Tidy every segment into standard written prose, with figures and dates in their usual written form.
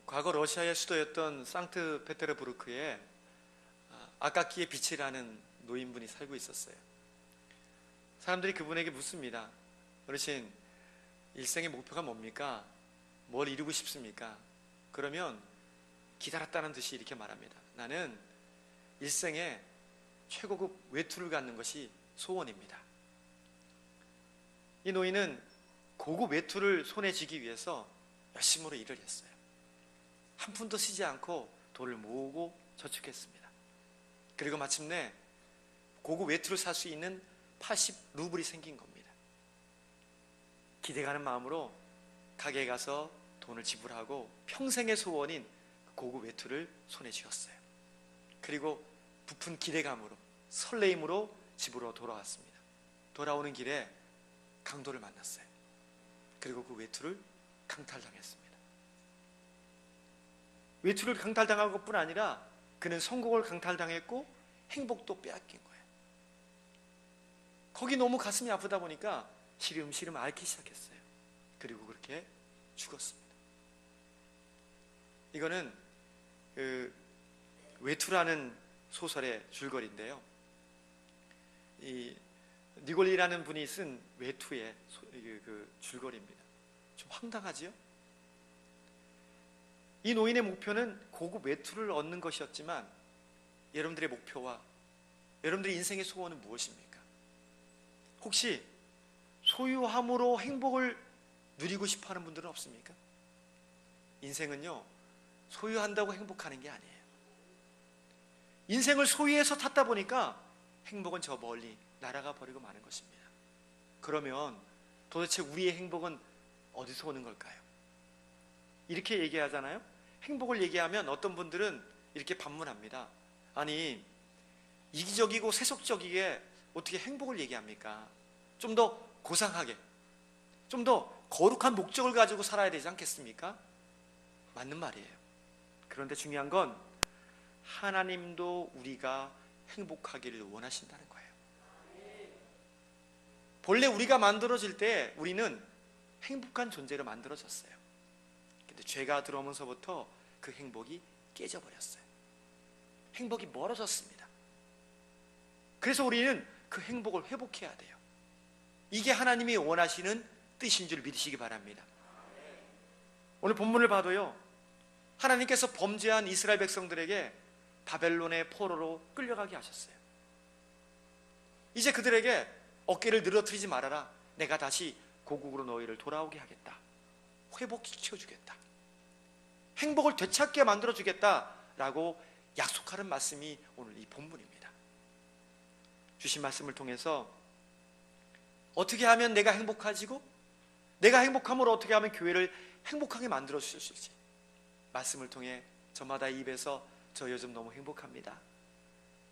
과거 러시아의 수도였던 상트페테르부르크에 아까키의 빛이라는 노인분이 살고 있었어요. 사람들이 그분에게 묻습니다. 어르신, 일생의 목표가 뭡니까? 뭘 이루고 싶습니까? 그러면 기다렸다는 듯이 이렇게 말합니다. 나는 일생에 최고급 외투를 갖는 것이 소원입니다. 이 노인은 고급 외투를 손에 쥐기 위해서 열심으로 일을 했어요. 한 푼도 쓰지 않고 돈을 모으고 저축했습니다. 그리고 마침내 고급 외투를 살 수 있는 80루블이 생긴 겁니다. 기대가는 마음으로 가게에 가서 돈을 지불하고 평생의 소원인 고급 외투를 손에 쥐었어요. 그리고 부푼 기대감으로 설레임으로 집으로 돌아왔습니다. 돌아오는 길에 강도를 만났어요. 그리고 그 외투를 강탈당했습니다. 외투를 강탈당한 것뿐 아니라 그는 성공을 강탈당했고 행복도 빼앗긴 거예요. 거기 너무 가슴이 아프다 보니까 시름시름 앓기 시작했어요. 그리고 그렇게 죽었습니다. 이거는 외투라는 소설의 줄거리인데요. 이 니골리라는 분이 쓴 외투의 줄거리입니다. 좀 황당하지요? 이 노인의 목표는 고급 외투를 얻는 것이었지만 여러분들의 목표와 여러분들의 인생의 소원은 무엇입니까? 혹시 소유함으로 행복을 누리고 싶어하는 분들은 없습니까? 인생은요, 소유한다고 행복하는 게 아니에요. 인생을 소유해서 탔다 보니까 행복은 저 멀리 날아가 버리고 마는 것입니다. 그러면 도대체 우리의 행복은 어디서 오는 걸까요? 이렇게 얘기하잖아요. 행복을 얘기하면 어떤 분들은 이렇게 반문합니다. 아니, 이기적이고 세속적이게 어떻게 행복을 얘기합니까? 좀 더 고상하게, 좀 더 거룩한 목적을 가지고 살아야 되지 않겠습니까? 맞는 말이에요. 그런데 중요한 건 하나님도 우리가 행복하기를 원하신다는 거예요. 본래 우리가 만들어질 때 우리는 행복한 존재로 만들어졌어요. 근데 죄가 들어오면서부터 그 행복이 깨져버렸어요. 행복이 멀어졌습니다. 그래서 우리는 그 행복을 회복해야 돼요. 이게 하나님이 원하시는 뜻인 줄 믿으시기 바랍니다. 오늘 본문을 봐도요, 하나님께서 범죄한 이스라엘 백성들에게 바벨론의 포로로 끌려가게 하셨어요. 이제 그들에게 어깨를 늘어뜨리지 말아라. 내가 다시 고국으로 너희를 돌아오게 하겠다. 회복시켜주겠다. 행복을 되찾게 만들어주겠다라고 약속하는 말씀이 오늘 이 본문입니다. 주신 말씀을 통해서 어떻게 하면 내가 행복해지고 내가 행복함으로 어떻게 하면 교회를 행복하게 만들어 주실지 말씀을 통해 저마다 입에서 저 요즘 너무 행복합니다.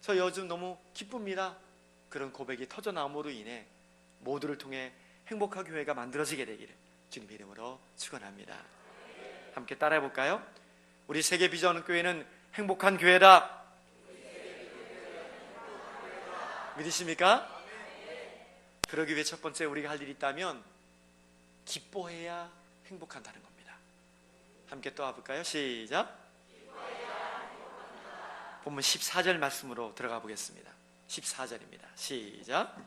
저 요즘 너무 기쁩니다. 그런 고백이 터져나옴으로 인해 모두를 통해 행복한 교회가 만들어지게 되기를 주님의 이름으로 축원합니다. 함께 따라해 볼까요? 우리 세계 비전 교회는 행복한 교회다. 믿으십니까? 그러기 위해 첫 번째 우리가 할 일이 있다면 기뻐해야 행복한다는 겁니다. 함께 또 와볼까요? 시작. 본문 14절 말씀으로 들어가 보겠습니다. 14절입니다. 시작.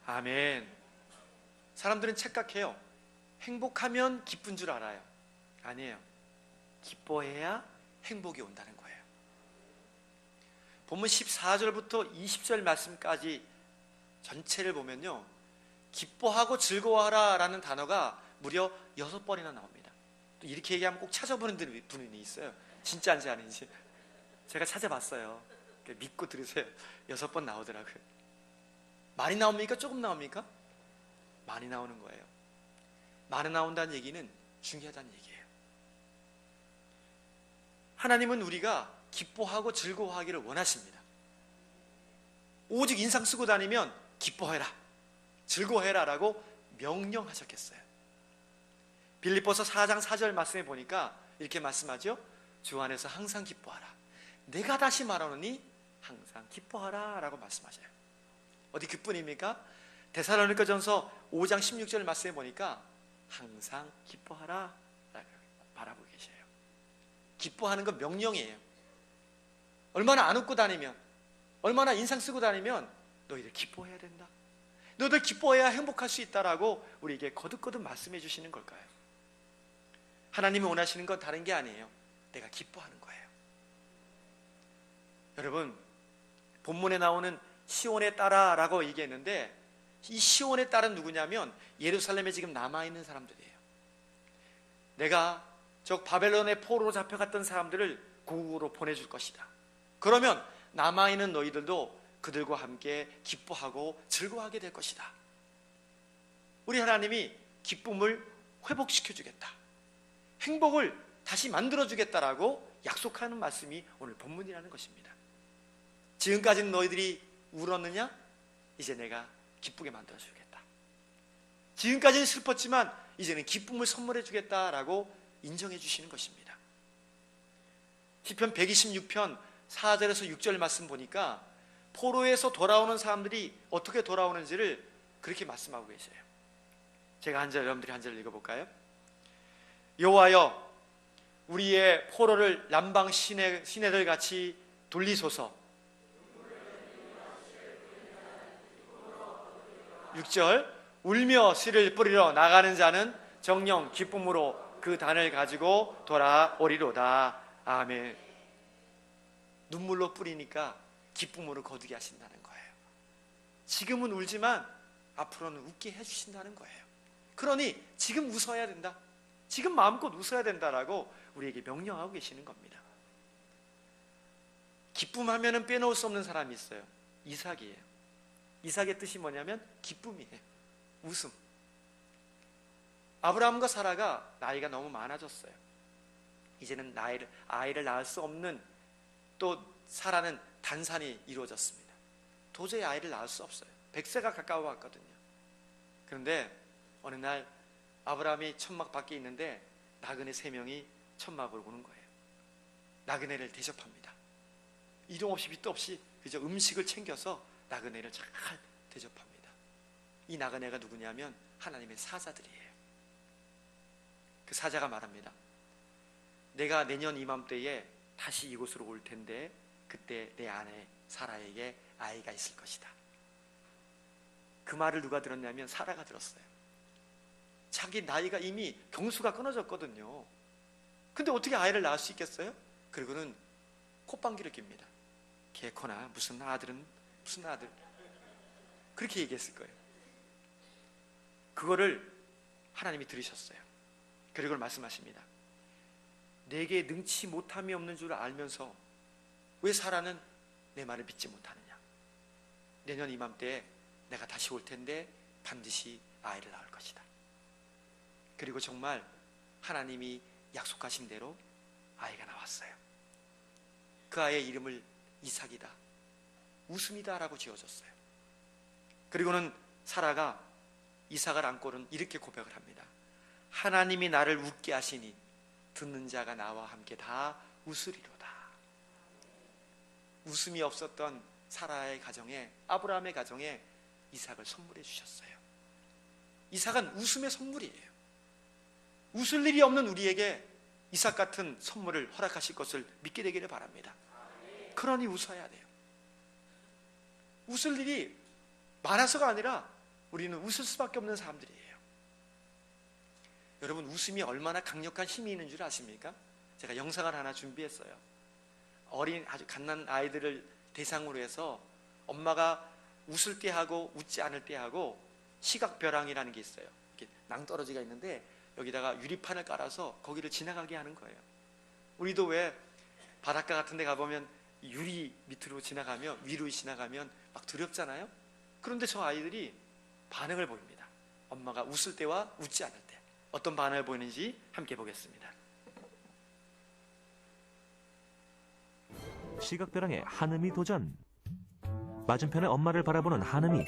아멘. 사람들은 착각해요. 행복하면 기쁜 줄 알아요. 아니에요. 기뻐해야 행복이 온다는 거예요. 본문 14절부터 20절 말씀까지 전체를 보면요, 기뻐하고 즐거워하라 라는 단어가 무려 6번이나 나옵니다. 또 이렇게 얘기하면 꼭 찾아보는 분이 있어요. 진짜인지 아닌지. 제가 찾아봤어요. 믿고 들으세요. 6번 나오더라고요. 많이 나옵니까? 조금 나옵니까? 많이 나오는 거예요. 많이 나온다는 얘기는 중요하다는 얘기예요. 하나님은 우리가 기뻐하고 즐거워하기를 원하십니다. 오직 인상 쓰고 다니면 기뻐해라, 즐거워해라 라고 명령하셨겠어요. 빌립보서 4장 4절 말씀에 보니까 이렇게 말씀하죠. 주 안에서 항상 기뻐하라. 내가 다시 말하노니 항상 기뻐하라 라고 말씀하셔요. 어디 그뿐입니까? 데살로니가전서 5장 16절 말씀해 보니까 항상 기뻐하라 라고 바라보고 계셔요. 기뻐하는 건 명령이에요. 얼마나 안 웃고 다니면, 얼마나 인상 쓰고 다니면 너희들 기뻐해야 된다. 너희들 기뻐해야 행복할 수 있다라고 우리에게 거듭거듭 말씀해 주시는 걸까요? 하나님이 원하시는 건 다른 게 아니에요. 내가 기뻐하는 거예요. 여러분, 본문에 나오는 시온의 딸아라고 얘기했는데 이 시온의 딸은 누구냐면 예루살렘에 지금 남아있는 사람들이에요. 내가 저 바벨론의 포로로 잡혀갔던 사람들을 고국으로 보내줄 것이다. 그러면 남아있는 너희들도 그들과 함께 기뻐하고 즐거워하게 될 것이다. 우리 하나님이 기쁨을 회복시켜 주겠다. 행복을 다시 만들어 주겠다라고 약속하는 말씀이 오늘 본문이라는 것입니다. 지금까지는 너희들이 울었느냐? 이제 내가 기쁘게 만들어 주겠다. 지금까지는 슬펐지만 이제는 기쁨을 선물해 주겠다라고 인정해 주시는 것입니다. 시편 126편 4절에서 6절 말씀 보니까 포로에서 돌아오는 사람들이 어떻게 돌아오는지를 그렇게 말씀하고 계세요. 제가 한 절, 여러분들이 한 절 읽어볼까요? 여호와여, 우리의 포로를 남방 시내들 같이 돌리소서. 6절, 울며 씨를 뿌리러 나가는 자는 정녕 기쁨으로 그 단을 가지고 돌아오리로다. 아멘. 눈물로 뿌리니까 기쁨으로 거두게 하신다는 거예요. 지금은 울지만 앞으로는 웃게 해주신다는 거예요. 그러니 지금 웃어야 된다. 지금 마음껏 웃어야 된다라고 우리에게 명령하고 계시는 겁니다. 기쁨하면은 빼놓을 수 없는 사람이 있어요. 이삭이에요. 이삭의 뜻이 뭐냐면 기쁨이에요. 웃음. 아브라함과 사라가 나이가 너무 많아졌어요. 이제는 아이를 낳을 수 없는, 또 사라는 단산이 이루어졌습니다. 도저히 아이를 낳을 수 없어요. 100세가 가까워 왔거든요. 그런데 어느 날 아브라함이 천막 밖에 있는데 나그네 3명이 천막을 오는 거예요. 나그네를 대접합니다. 이동 없이 빛도 없이 그저 음식을 챙겨서 나그네를 잘 대접합니다. 이 나그네가 누구냐면 하나님의 사자들이에요. 그 사자가 말합니다. 내가 내년 이맘때에 다시 이곳으로 올 텐데 그때 내 아내 사라에게 아이가 있을 것이다. 그 말을 누가 들었냐면 사라가 들었어요. 자기 나이가 이미 경수가 끊어졌거든요. 근데 어떻게 아이를 낳을 수 있겠어요? 그리고는 콧방귀를 낍니다. 개코나 무슨 아들은 무슨 아들, 그렇게 얘기했을 거예요. 그거를 하나님이 들으셨어요. 그리고 말씀하십니다. 내게 능치 못함이 없는 줄 알면서 왜 사라는 내 말을 믿지 못하느냐. 내년 이맘때에 내가 다시 올 텐데 반드시 아이를 낳을 것이다. 그리고 정말 하나님이 약속하신 대로 아이가 나왔어요. 그 아이의 이름을 이삭이다, 웃음이다 라고 지어줬어요. 그리고는 사라가 이삭을 안고는 이렇게 고백을 합니다. 하나님이 나를 웃게 하시니 듣는 자가 나와 함께 다 웃으리로다. 웃음이 없었던 사라의 가정에, 아브라함의 가정에 이삭을 선물해 주셨어요. 이삭은 웃음의 선물이에요. 웃을 일이 없는 우리에게 이삭 같은 선물을 허락하실 것을 믿게 되기를 바랍니다. 그러니 웃어야 돼요. 웃을 일이 많아서가 아니라 우리는 웃을 수밖에 없는 사람들이에요. 여러분, 웃음이 얼마나 강력한 힘이 있는 줄 아십니까? 제가 영상을 하나 준비했어요. 어린 아주 갓난 아이들을 대상으로 해서 엄마가 웃을 때 하고 웃지 않을 때 하고 시각벼랑이라는 게 있어요. 이렇게 낭떠러지가 있는데 여기다가 유리판을 깔아서 거기를 지나가게 하는 거예요. 우리도 왜 바닷가 같은 데 가보면 유리 밑으로 지나가면, 위로 지나가면 막 두렵잖아요. 그런데 저 아이들이 반응을 보입니다. 엄마가 웃을 때와 웃지 않을 때 어떤 반응을 보이는지 함께 보겠습니다. 시각벼랑의 한음이 도전. 맞은편에 엄마를 바라보는 한음이.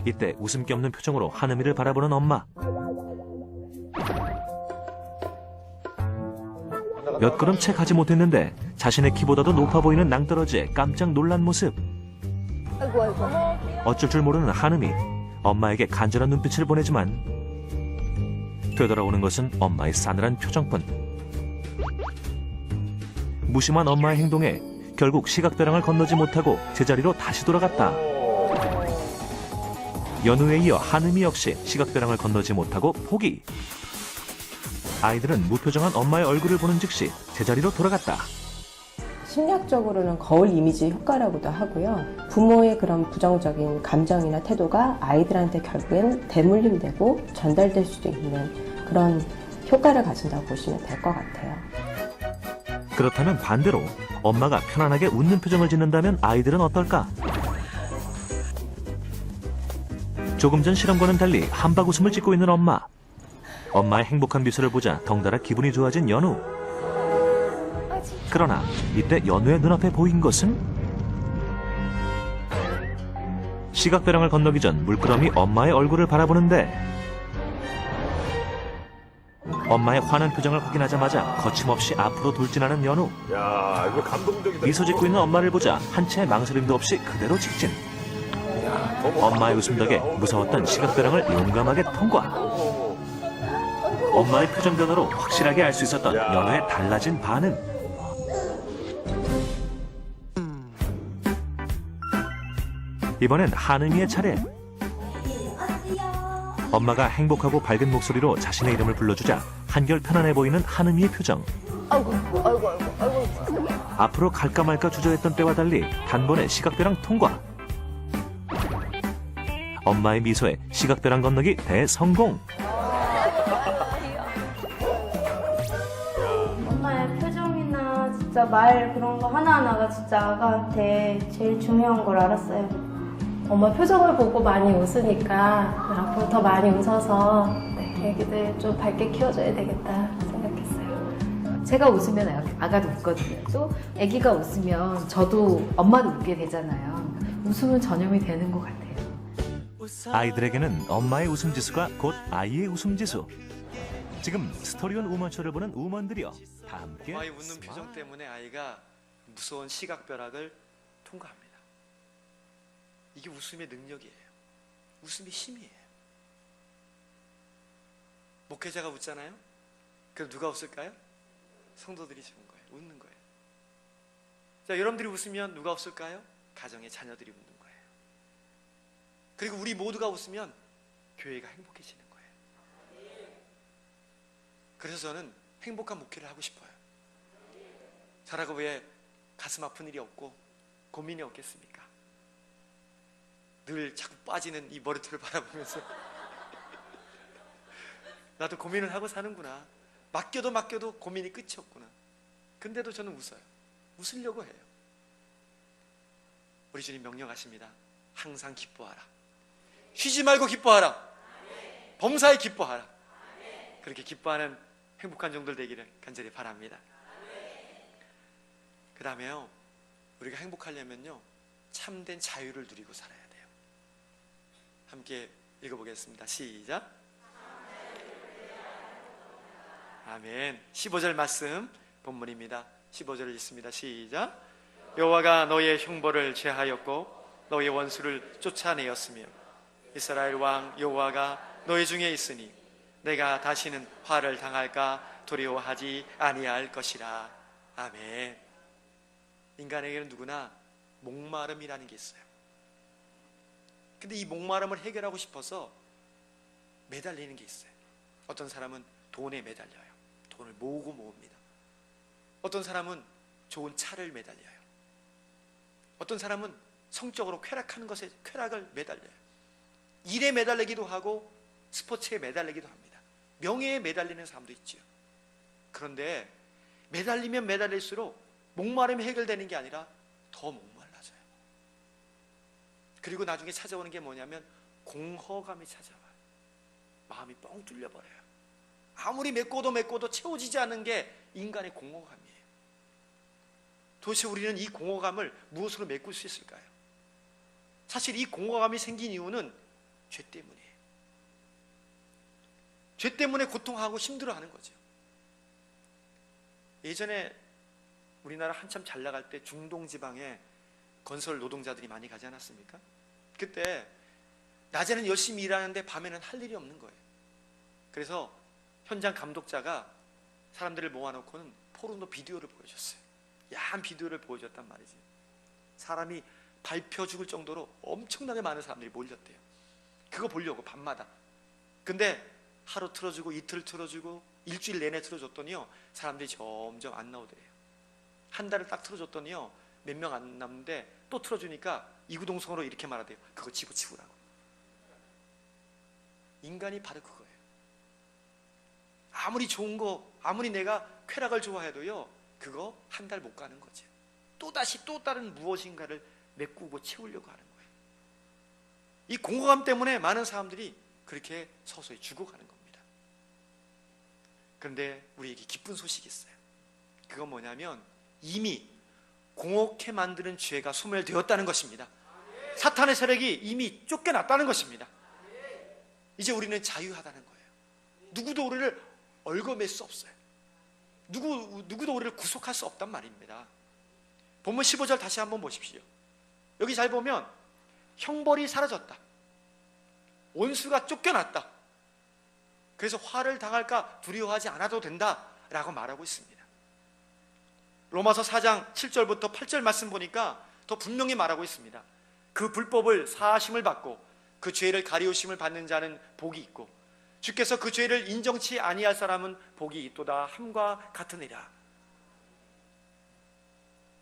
이때 웃음기 없는 표정으로 한음이를 바라보는 엄마. 몇 걸음 채 가지 못했는데 자신의 키보다도 높아 보이는 낭떠러지에 깜짝 놀란 모습. 아이고 아이고. 어쩔 줄 모르는 한음이 엄마에게 간절한 눈빛을 보내지만 되돌아오는 것은 엄마의 싸늘한 표정뿐. 무심한 엄마의 행동에 결국 시각배랑을 건너지 못하고 제자리로 다시 돌아갔다. 연우에 이어 한음이 역시 시각배랑을 건너지 못하고 포기. 아이들은 무표정한 엄마의 얼굴을 보는 즉시 제자리로 돌아갔다. 심리학적으로는 거울 이미지 효과라고도 하고요. 부모의 그런 부정적인 감정이나 태도가 아이들한테 결국엔 대물림되고 전달될 수도 있는 그런 효과를 가진다고 보시면 될 것 같아요. 그렇다면 반대로 엄마가 편안하게 웃는 표정을 짓는다면 아이들은 어떨까? 조금 전 실험과는 달리 한박 웃음을 짓고 있는 엄마. 엄마의 행복한 미소를 보자 덩달아 기분이 좋아진 연우. 그러나 이때 연우의 눈앞에 보인 것은 시각배랑을 건너기 전 물끄러미 엄마의 얼굴을 바라보는데 엄마의 환한 표정을 확인하자마자 거침없이 앞으로 돌진하는 연우. 야, 이거 감동적이다. 미소 짓고 있는 엄마를 보자 한 채의 망설임도 없이 그대로 직진. 엄마의 웃음 덕에 무서웠던 시각배랑을 용감하게 통과. 엄마의 표정 변화로 확실하게 알 수 있었던 연우의 달라진 반응. 이번엔 한음이의 차례. 엄마가 행복하고 밝은 목소리로 자신의 이름을 불러주자 한결 편안해 보이는 한음이의 표정. 아이고 아이고 아이고 아이고. 앞으로 갈까 말까 주저했던 때와 달리 단번에 시각배랑 통과. 엄마의 미소에 시각배랑 건너기 대성공. 엄마의 표정이나 진짜 말 그런 거 하나하나가 진짜 아가한테 제일 중요한 걸 알았어요. 엄마 표정을 보고 많이 웃으니까 앞으로 더 많이 웃어서 애기들 좀 밝게 키워줘야 되겠다 생각했어요. 제가 웃으면 아가도 웃거든요. 또 아기가 웃으면 저도 엄마도 웃게 되잖아요. 웃음은 전염이 되는 것 같아요. 아이들에게는 엄마의 웃음 지수가 곧 아이의 웃음 지수. 지금 스토리온 우먼쇼를 보는 우먼들이여 다 함께 엄마의 웃는 표정 때문에 아이가 무서운 시각벼락을 통과합니다. 이게 웃음의 능력이에요. 웃음의 힘이에요. 목회자가 웃잖아요. 그럼 누가 웃을까요? 성도들이 죽은 거예요. 웃는 거예요. 자, 여러분들이 웃으면 누가 웃을까요? 가정의 자녀들이 웃는 거예요. 그리고 우리 모두가 웃으면 교회가 행복해지는 거예요. 그래서 저는 행복한 목회를 하고 싶어요. 잘하고 왜 가슴 아픈 일이 없고 고민이 없겠습니까? 늘 자꾸 빠지는 이 머리털을 바라보면서 나도 고민을 하고 사는구나. 맡겨도 고민이 끝이 없구나. 근데도 저는 웃어요. 웃으려고 해요. 우리 주님 명령하십니다. 항상 기뻐하라. 쉬지 말고 기뻐하라. 범사에 기뻐하라. 그렇게 기뻐하는 행복한 종들 되기를 간절히 바랍니다. 그 다음에요, 우리가 행복하려면요 참된 자유를 누리고 살아야 돼요. 함께 읽어보겠습니다. 시작. 아멘. 15절 말씀 본문입니다. 15절을 읽습니다. 시작. 여호와가 너의 형벌을 제하였고 너의 원수를 쫓아내었으며 이스라엘 왕 여호와가 너희 중에 있으니 내가 다시는 화를 당할까 두려워하지 아니할 것이라. 아멘. 인간에게는 누구나 목마름이라는 게 있어요. 근데 이 목마름을 해결하고 싶어서 매달리는 게 있어요. 어떤 사람은 돈에 매달려요. 돈을 모으고 모읍니다. 어떤 사람은 좋은 차를 매달려요. 어떤 사람은 성적으로 쾌락하는 것에 쾌락을 매달려요. 일에 매달리기도 하고 스포츠에 매달리기도 합니다. 명예에 매달리는 사람도 있죠. 그런데 매달리면 매달릴수록 목마름이 해결되는 게 아니라 더 목말라져요. 그리고 나중에 찾아오는 게 뭐냐면 공허감이 찾아와요. 마음이 뻥 뚫려버려요. 아무리 메꿔도 채워지지 않는 게 인간의 공허감이에요. 도대체 우리는 이 공허감을 무엇으로 메꿀 수 있을까요? 사실 이 공허감이 생긴 이유는 죄 때문이에요. 죄 때문에 고통하고 힘들어하는 거죠. 예전에 우리나라 한참 잘 나갈 때 중동 지방에 건설 노동자들이 많이 가지 않았습니까? 그때 낮에는 열심히 일하는데 밤에는 할 일이 없는 거예요. 그래서 현장 감독자가 사람들을 모아놓고는 포르노 비디오를 보여줬어요. 야한 비디오를 보여줬단 말이지. 사람이 밟혀 죽을 정도로 엄청나게 많은 사람들이 몰렸대요. 그거 보려고 밤마다. 근데 하루 틀어주고 이틀 틀어주고 일주일 내내 틀어줬더니요, 사람들이 점점 안 나오더래요. 한 달을 딱 틀어줬더니요, 몇 명 안 남는데 또 틀어주니까 이구동성으로 이렇게 말하대요. 그거 집어치우라고. 인간이 바로 그거예요. 아무리 좋은 거, 아무리 내가 쾌락을 좋아해도요, 그거 한 달 못 가는 거죠. 또다시 또 다른 무엇인가를 메꾸고 채우려고 하는 거예요. 이 공허감 때문에 많은 사람들이 그렇게 서서히 죽어가는 겁니다. 그런데 우리에게 기쁜 소식이 있어요. 그건 뭐냐면 이미 공허케 만드는 죄가 소멸되었다는 것입니다. 사탄의 세력이 이미 쫓겨났다는 것입니다. 이제 우리는 자유하다는 거예요. 누구도 우리를 얽어맬 수 없어요. 누구도 우리를 구속할 수 없단 말입니다. 본문 15절 다시 한번 보십시오. 여기 잘 보면 형벌이 사라졌다, 원수가 쫓겨났다, 그래서 화를 당할까 두려워하지 않아도 된다라고 말하고 있습니다. 로마서 4장 7절부터 8절 말씀 보니까 더 분명히 말하고 있습니다. 그 불법을 사하심을 받고 그 죄를 가리우심을 받는 자는 복이 있고 주께서 그 죄를 인정치 아니할 사람은 복이 있도다 함과 같으니라.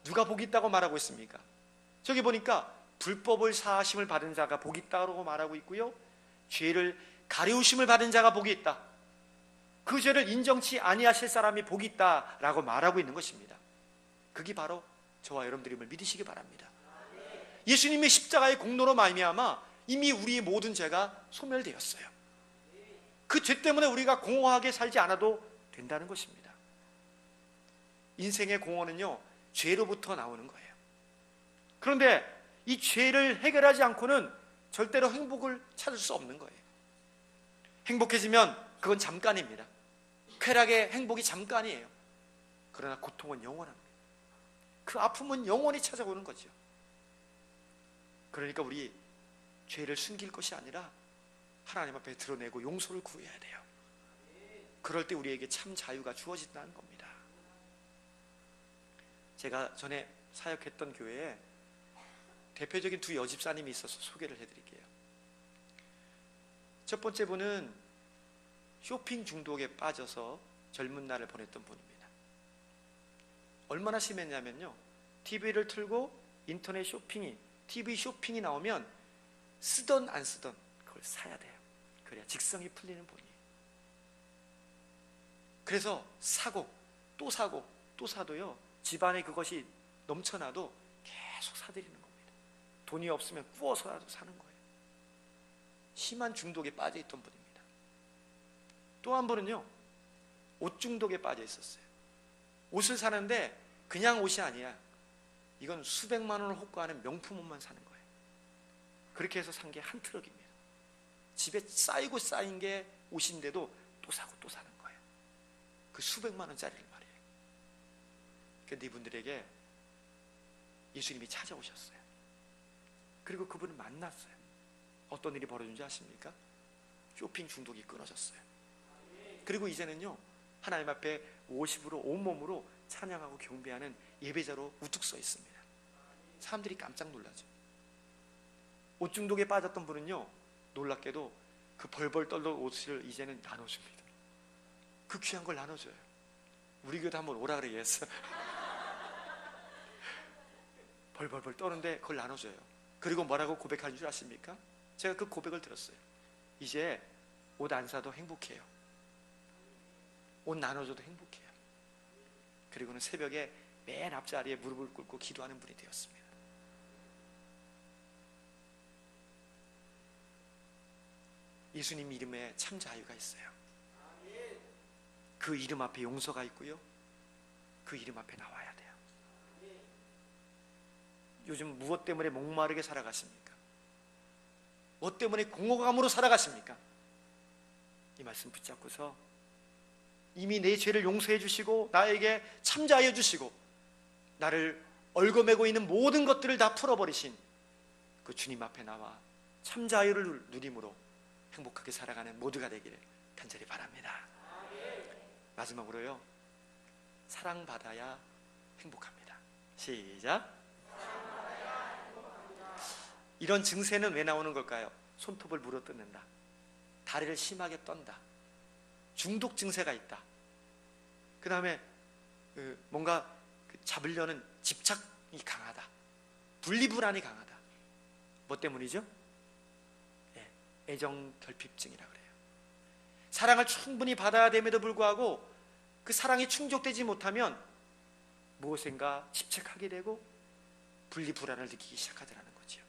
누가 복이 있다고 말하고 있습니까? 저기 보니까 불법을 사하심을 받은 자가 복이 있다고 말하고 있고요, 죄를 가리우심을 받은 자가 복이 있다, 그 죄를 인정치 아니하실 사람이 복이 있다라고 말하고 있는 것입니다. 그게 바로 저와 여러분들임을 믿으시기 바랍니다. 예수님의 십자가의 공로로 말미암아 이미 우리의 모든 죄가 소멸되었어요. 그 죄 때문에 우리가 공허하게 살지 않아도 된다는 것입니다. 인생의 공허는요, 죄로부터 나오는 거예요. 그런데 이 죄를 해결하지 않고는 절대로 행복을 찾을 수 없는 거예요. 행복해지면 그건 잠깐입니다. 쾌락의 행복이 잠깐이에요. 그러나 고통은 영원합니다. 그 아픔은 영원히 찾아오는 거죠. 그러니까 우리 죄를 숨길 것이 아니라 하나님 앞에 드러내고 용서를 구해야 돼요. 그럴 때 우리에게 참 자유가 주어진다는 겁니다. 제가 전에 사역했던 교회에 대표적인 두 여집사님이 있어서 소개를 해드릴게요. 첫 번째 분은 쇼핑 중독에 빠져서 젊은 날을 보냈던 분입니다. 얼마나 심했냐면요, TV를 틀고 인터넷 쇼핑이, TV 쇼핑이 나오면 쓰던 안 쓰던 그걸 사야 돼요. 그래야 직성이 풀리는 분이에요. 그래서 사고 또 사고 또 사도요, 집안에 그것이 넘쳐나도 계속 사들이는 겁니다. 돈이 없으면 구워서라도 사는 거예요. 심한 중독에 빠져 있던 분입니다. 또 한 분은요, 옷 중독에 빠져 있었어요. 옷을 사는데 그냥 옷이 아니야. 이건 수백만 원을 호가하는 명품 옷만 사는 거예요. 그렇게 해서 산 게 한 트럭입니다. 집에 쌓이고 쌓인 게 옷인데도 또 사고 또 사는 거예요. 그 수백만 원짜리를 말이에요. 그런데 이분들에게 예수님이 찾아오셨어요. 그리고 그분을 만났어요. 어떤 일이 벌어진지 아십니까? 쇼핑 중독이 끊어졌어요. 그리고 이제는요, 하나님 앞에 워십으로 온몸으로 찬양하고 경배하는 예배자로 우뚝 서 있습니다. 사람들이 깜짝 놀라죠. 옷 중독에 빠졌던 분은요, 놀랍게도 그 벌벌 떨던 옷을 이제는 나눠줍니다. 그 귀한 걸 나눠줘요. 우리 교회도 한번 오라 그래야겠어. 벌벌벌 떠는데 그걸 나눠줘요. 그리고 뭐라고 고백하는 줄 아십니까? 제가 그 고백을 들었어요. 이제 옷 안 사도 행복해요. 옷 나눠줘도 행복해요. 그리고는 새벽에 맨 앞자리에 무릎을 꿇고 기도하는 분이 되었습니다. 예수님 이름에 참 자유가 있어요. 그 이름 앞에 용서가 있고요, 그 이름 앞에 나와야 돼요. 요즘 무엇 때문에 목마르게 살아가십니까? 뭐 때문에 공허감으로 살아가십니까? 이 말씀 붙잡고서 이미 내 죄를 용서해 주시고 나에게 참자하여 주시고 나를 얽어매고 있는 모든 것들을 다 풀어버리신 그 주님 앞에 나와 참자유를 누림으로 행복하게 살아가는 모두가 되기를 간절히 바랍니다. 마지막으로요, 사랑받아야 행복합니다. 시작. 이런 증세는 왜 나오는 걸까요? 손톱을 물어뜯는다, 다리를 심하게 떤다, 중독 증세가 있다, 그 다음에 뭔가 잡으려는 집착이 강하다, 분리불안이 강하다. 뭐 때문이죠? 애정 결핍증이라 그래요. 사랑을 충분히 받아야 됨에도 불구하고 그 사랑이 충족되지 못하면 무엇인가 집착하게 되고 분리불안을 느끼기 시작하더라는 거죠.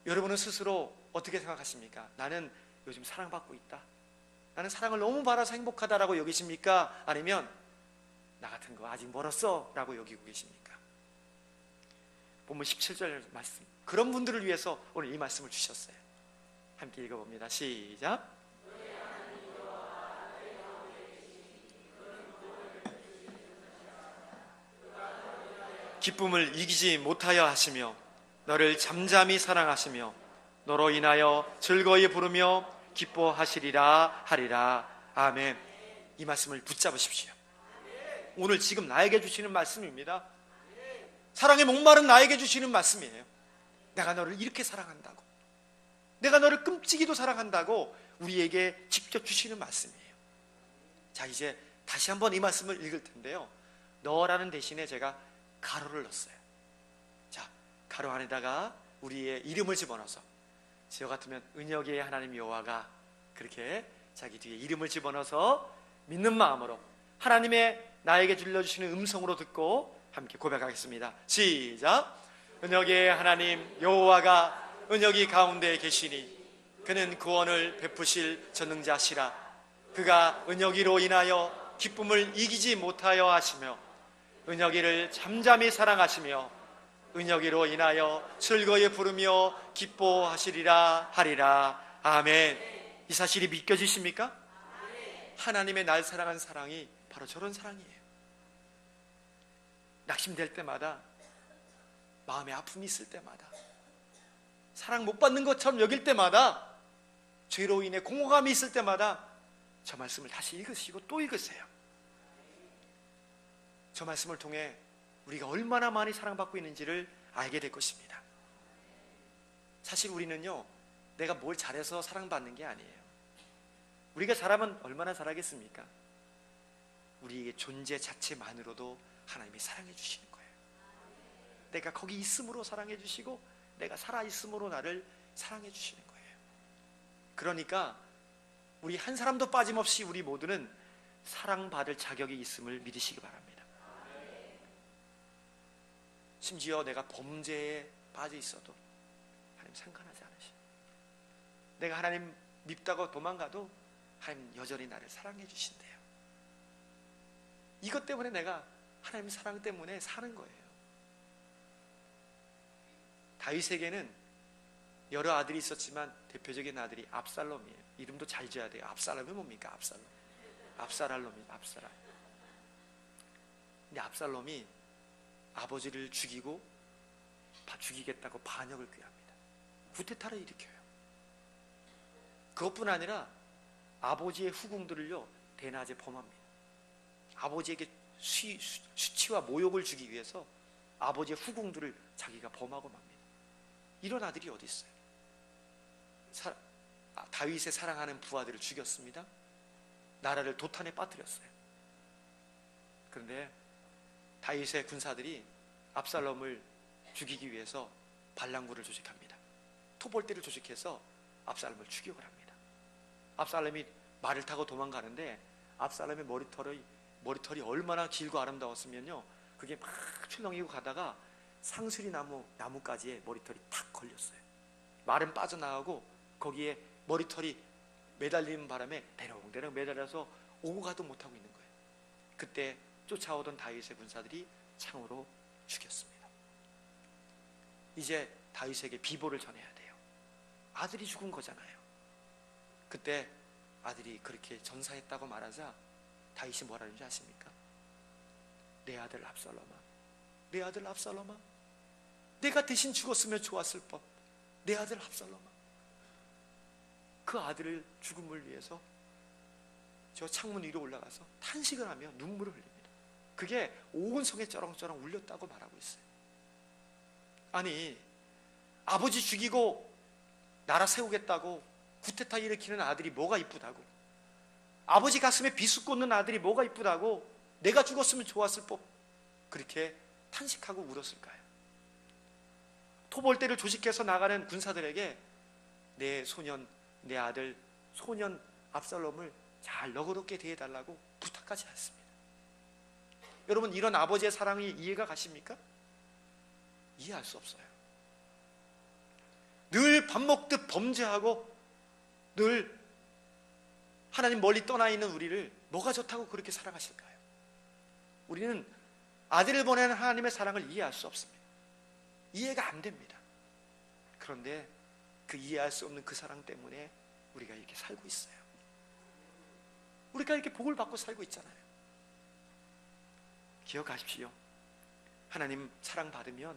여러분은 스스로 어떻게 생각하십니까? 나는 요즘 사랑받고 있다, 나는 사랑을 너무 받아서 행복하다라고 여기십니까? 아니면 나 같은 거 아직 멀었어 라고 여기고 계십니까? 본문 17절 말씀, 그런 분들을 위해서 오늘 이 말씀을 주셨어요. 함께 읽어봅니다. 시작. 기쁨을 이기지 못하여 하시며 너를 잠잠히 사랑하시며 너로 인하여 즐거이 부르며 기뻐하시리라 하리라. 아멘. 이 말씀을 붙잡으십시오. 오늘 지금 나에게 주시는 말씀입니다. 사랑의 목마른 나에게 주시는 말씀이에요. 내가 너를 이렇게 사랑한다고, 내가 너를 끔찍이도 사랑한다고 우리에게 직접 주시는 말씀이에요. 자, 이제 다시 한번 이 말씀을 읽을 텐데요, 너라는 대신에 제가 가로를 넣었어요. 자, 가로 안에다가 우리의 이름을 집어넣어서, 저 같으면 은혁의 하나님 여호와가, 그렇게 자기 뒤에 이름을 집어넣어서 믿는 마음으로 하나님의 나에게 들려주시는 음성으로 듣고 함께 고백하겠습니다. 시작. 은혁의 하나님 여호와가 은혁이 가운데 계시니 그는 구원을 베푸실 전능자시라. 그가 은혁이로 인하여 기쁨을 이기지 못하여 하시며 은혁이를 잠잠히 사랑하시며 은혁이로 인하여 즐거이 부르며 기뻐하시리라 하리라. 아멘. 이 사실이 믿겨지십니까? 하나님의 날 사랑한 사랑이 바로 저런 사랑이에요. 낙심될 때마다, 마음에 아픔이 있을 때마다, 사랑 못 받는 것처럼 여길 때마다, 죄로 인해 공허감이 있을 때마다 저 말씀을 다시 읽으시고 또 읽으세요. 저 말씀을 통해 우리가 얼마나 많이 사랑받고 있는지를 알게 될 것입니다. 사실 우리는요, 내가 뭘 잘해서 사랑받는 게 아니에요. 우리가 잘하면 얼마나 잘하겠습니까? 우리에게 존재 자체만으로도 하나님이 사랑해 주시는 거예요. 내가 거기 있음으로 사랑해 주시고 내가 살아있음으로 나를 사랑해 주시는 거예요. 그러니까 우리 한 사람도 빠짐없이 우리 모두는 사랑받을 자격이 있음을 믿으시기 바랍니다. 심지어 내가 범죄에 빠져 있어도 하나님 상관하지 않으시고, 내가 하나님 밉다고 도망가도 하나님 여전히 나를 사랑해 주신대요. 이것 때문에 내가 하나님 사랑 때문에 사는 거예요. 다윗에게는 여러 아들이 있었지만 대표적인 아들이 압살롬이에요. 이름도 잘 지어야 돼요. 압살롬이 뭡니까? 압살롬이 압살롬. 근데 압살롬이 아버지를 죽이고 죽이겠다고 반역을 꾀합니다. 구테타를 일으켜요. 그것뿐 아니라 아버지의 후궁들을요 대낮에 범합니다. 아버지에게 수치와 모욕을 주기 위해서 아버지의 후궁들을 자기가 범하고 맙니다. 이런 아들이 어디 있어요? 다윗의 사랑하는 부하들을 죽였습니다. 나라를 도탄에 빠뜨렸어요. 그런데 다윗의 군사들이 압살롬을 죽이기 위해서 반란군을 조직합니다. 토벌대를 조직해서 압살롬을 추격을 합니다. 압살롬이 말을 타고 도망가는데 압살롬의 머리털이 얼마나 길고 아름다웠으면요, 그게 막 출렁이고 가다가 상수리 나무가지에 머리털이 탁 걸렸어요. 말은 빠져나가고 거기에 머리털이 매달리는 바람에 대롱대롱 매달려서 오고 가도 못하고 있는 거예요. 그때 쫓아오던 다윗의 군사들이 창으로 죽였습니다. 이제 다윗에게 비보를 전해야 돼요. 아들이 죽은 거잖아요. 그때 아들이 그렇게 전사했다고 말하자 다윗이 뭐라는 줄 아십니까? 내 아들 압살롬아, 내 아들 압살롬아, 내가 대신 죽었으면 좋았을 법, 내 아들 압살롬아. 그 아들을 죽음을 위해서 저 창문 위로 올라가서 탄식을 하며 눈물을 흘립니다. 그게 온 성에 쩌렁쩌렁 울렸다고 말하고 있어요. 아니, 아버지 죽이고 나라 세우겠다고 쿠데타 일으키는 아들이 뭐가 이쁘다고, 아버지 가슴에 비수 꽂는 아들이 뭐가 이쁘다고 내가 죽었으면 좋았을 법 그렇게 탄식하고 울었을까요? 토벌대를 조직해서 나가는 군사들에게 내 소년, 내 아들 소년 압살롬을 잘 너그럽게 대해달라고 부탁까지 했습니다. 여러분, 이런 아버지의 사랑이 이해가 가십니까? 이해할 수 없어요. 늘 밥 먹듯 범죄하고 늘 하나님 멀리 떠나 있는 우리를 뭐가 좋다고 그렇게 사랑하실까요? 우리는 아들을 보내는 하나님의 사랑을 이해할 수 없습니다. 이해가 안 됩니다. 그런데 그 이해할 수 없는 그 사랑 때문에 우리가 이렇게 살고 있어요. 우리가 이렇게 복을 받고 살고 있잖아요. 기억하십시오. 하나님 사랑받으면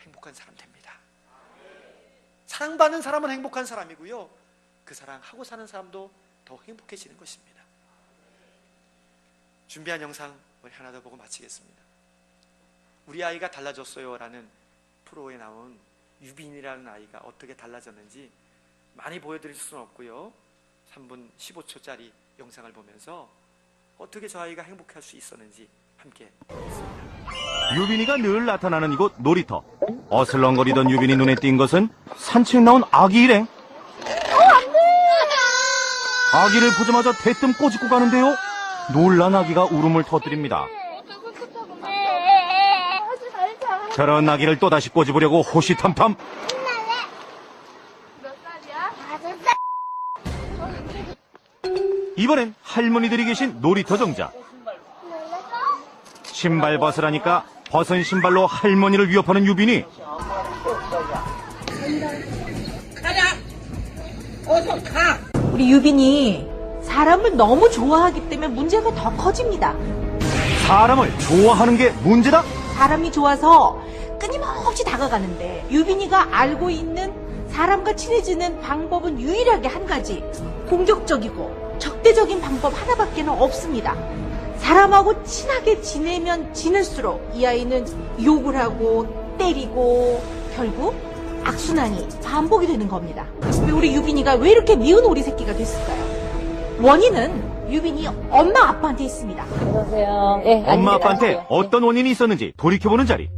행복한 사람 됩니다. 사랑받는 사람은 행복한 사람이고요, 그 사랑하고 사는 사람도 더 행복해지는 것입니다. 준비한 영상을 하나 더 보고 마치겠습니다. 우리 아이가 달라졌어요 라는 프로에 나온 유빈이라는 아이가 어떻게 달라졌는지 많이 보여드릴 수는 없고요, 3분 15초짜리 영상을 보면서 어떻게 저 아이가 행복할 수 있었는지 함께 보겠습니다. 유빈이가 늘 나타나는 이곳 놀이터. 어슬렁거리던 유빈이 눈에 띈 것은 산책 나온 아기 일행. 아기를 보자마자 대뜸 꼬집고 가는데요, 놀란 아기가 울음을 터뜨립니다. 저런 아기를 또다시 꼬집으려고 호시탐탐. 이번엔 할머니들이 계신 놀이터 정자. 신발 벗으라니까 벗은 신발로 할머니를 위협하는 유빈이. 우리 유빈이 사람을 너무 좋아하기 때문에 문제가 더 커집니다. 사람을 좋아하는 게 문제다? 사람이 좋아서 끊임없이 다가가는데 유빈이가 알고 있는 사람과 친해지는 방법은 유일하게 한 가지, 공격적이고 적대적인 방법 하나밖에는 없습니다. 사람하고 친하게 지내면 지낼수록 이 아이는 욕을 하고 때리고 결국 악순환이 반복이 되는 겁니다. 우리 유빈이가 왜 이렇게 미운 오리 새끼가 됐을까요? 원인은 유빈이 엄마 아빠한테 있습니다. 안녕하세요. 예, 엄마 아빠한테 어떤 원인이 있었는지 돌이켜보는 자리.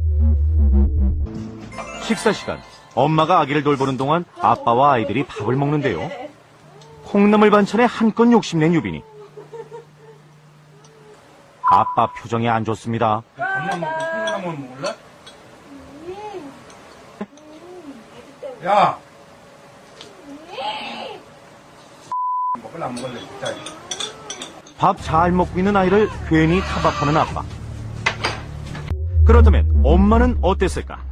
식사 시간, 엄마가 아기를 돌보는 동안 아빠와 아이들이 밥을 먹는데요, 콩나물 반찬에 한껏 욕심낸 유빈이. 아빠 표정이 안 좋습니다. 밥만 먹고 콩나물 먹을래? 야! 먹을래 안 먹을래? 진짜. 밥 잘 먹고 있는 아이를 괜히 타박하는 아빠. 그렇다면 엄마는 어땠을까?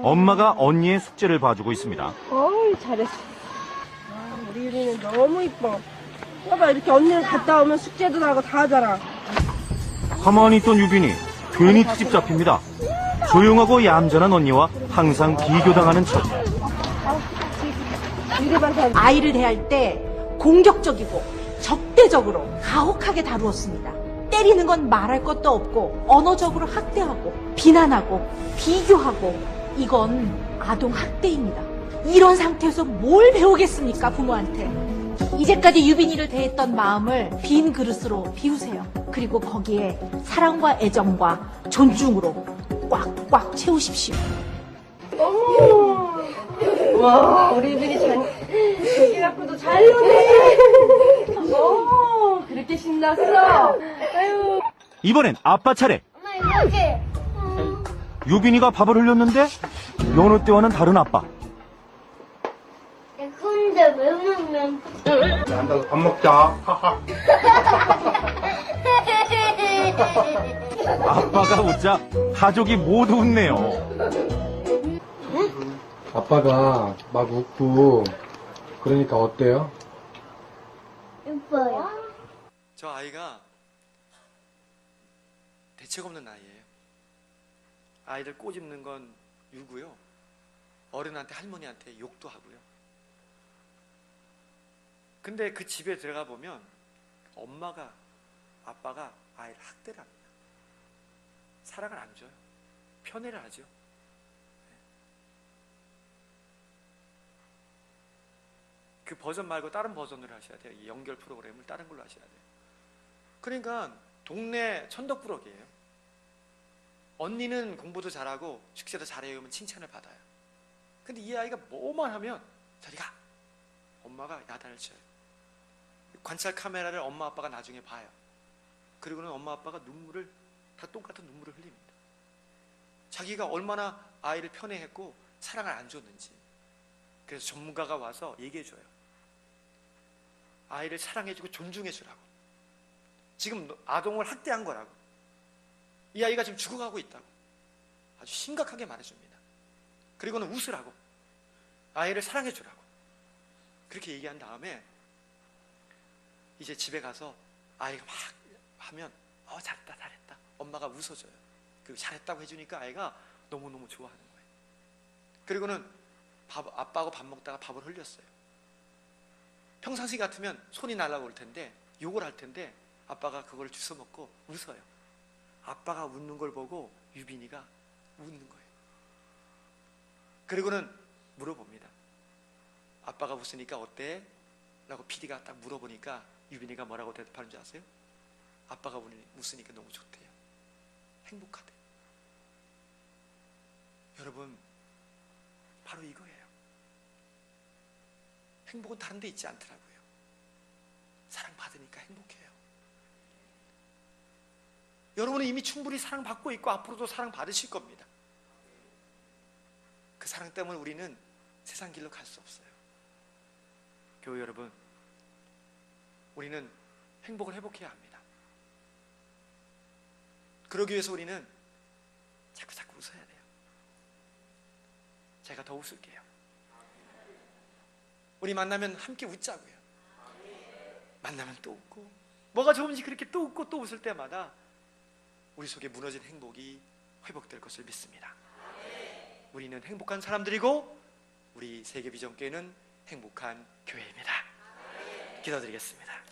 엄마가 언니의 숙제를 봐주고 있습니다. 어이, 잘했어. 우리 유리는 너무 이뻐. 봐봐, 이렇게 언니랑 갔다 오면 숙제도 하고 다 하잖아. 가만히 있던 유빈이 괜히 트집 잡힙니다. 조용하고 얌전한 언니와 항상 비교당하는 척. 아이를 대할 때 공격적이고 적대적으로 가혹하게 다루었습니다. 때리는 건 말할 것도 없고 언어적으로 학대하고 비난하고 비교하고, 이건 아동 학대입니다. 이런 상태에서 뭘 배우겠습니까, 부모한테. 이제까지 유빈이를 대했던 마음을 빈 그릇으로 비우세요. 그리고 거기에 사랑과 애정과 존중으로 꽉꽉 채우십시오. 와, 우리 유빈이 애기 갖고도 잘 노네. 그렇게 신났어? 아유. 이번엔 아빠 차례. 엄마 이거지? 유빈이가 밥을 흘렸는데 여느 때와는 다른 아빠. 근데 왜 먹으면 한다고 밥 먹자. 아빠가 웃자 가족이 모두 웃네요. 아빠가 막 웃고 그러니까 어때요? 예뻐요. 저 아이가 대책 없는 아이예요. 아이들 꼬집는 건 유고요. 어른한테 할머니한테 욕도 하고요. 근데 그 집에 들어가 보면 엄마가 아빠가 아이를 학대를 합니다. 사랑을 안 줘요. 편애를 하죠. 그 버전 말고 다른 버전으로 하셔야 돼요. 이 연결 프로그램을 다른 걸로 하셔야 돼요. 그러니까 동네 천덕부럭이에요. 언니는 공부도 잘하고 숙제도 잘해요 하면 칭찬을 받아요. 근데 이 아이가 뭐만 하면 저리 가! 엄마가 야단을 쳐요. 관찰 카메라를 엄마 아빠가 나중에 봐요. 그리고는 엄마 아빠가 눈물을 다 똑같은 눈물을 흘립니다. 자기가 얼마나 아이를 편애했고 사랑을 안 줬는지. 그래서 전문가가 와서 얘기해줘요. 아이를 사랑해주고 존중해주라고. 지금 아동을 학대한 거라고. 이 아이가 지금 죽어가고 있다고 아주 심각하게 말해줍니다. 그리고는 웃으라고. 아이를 사랑해주라고. 그렇게 얘기한 다음에 이제 집에 가서 아이가 막 하면 잘했다 잘했다 엄마가 웃어줘요. 그리고 잘했다고 해주니까 아이가 너무너무 좋아하는 거예요. 그리고는 아빠하고 밥 먹다가 밥을 흘렸어요. 평상시 같으면 손이 날아올 텐데 욕을 할 텐데 아빠가 그걸 주워 먹고 웃어요. 아빠가 웃는 걸 보고 유빈이가 웃는 거예요. 그리고는 물어봅니다. 아빠가 웃으니까 어때? 라고 PD가 딱 물어보니까 유빈이가 뭐라고 대답하는 줄 아세요? 아빠가 웃으니까 너무 좋대요. 행복하대. 여러분, 바로 이거예요. 행복은 다른 데 있지 않더라고요. 사랑받으니까 행복해요. 여러분은 이미 충분히 사랑받고 있고 앞으로도 사랑받으실 겁니다. 그 사랑 때문에 우리는 세상 길로 갈 수 없어요. 교회 여러분, 우리는 행복을 회복해야 합니다. 그러기 위해서 우리는 자꾸 웃어야 돼요. 제가 더 웃을게요. 우리 만나면 함께 웃자고요. 만나면 또 웃고 뭐가 좋은지 그렇게 또 웃고 또 웃을 때마다 우리 속에 무너진 행복이 회복될 것을 믿습니다. 우리는 행복한 사람들이고 우리 세계비전교회는 행복한 교회입니다. 기도드리겠습니다.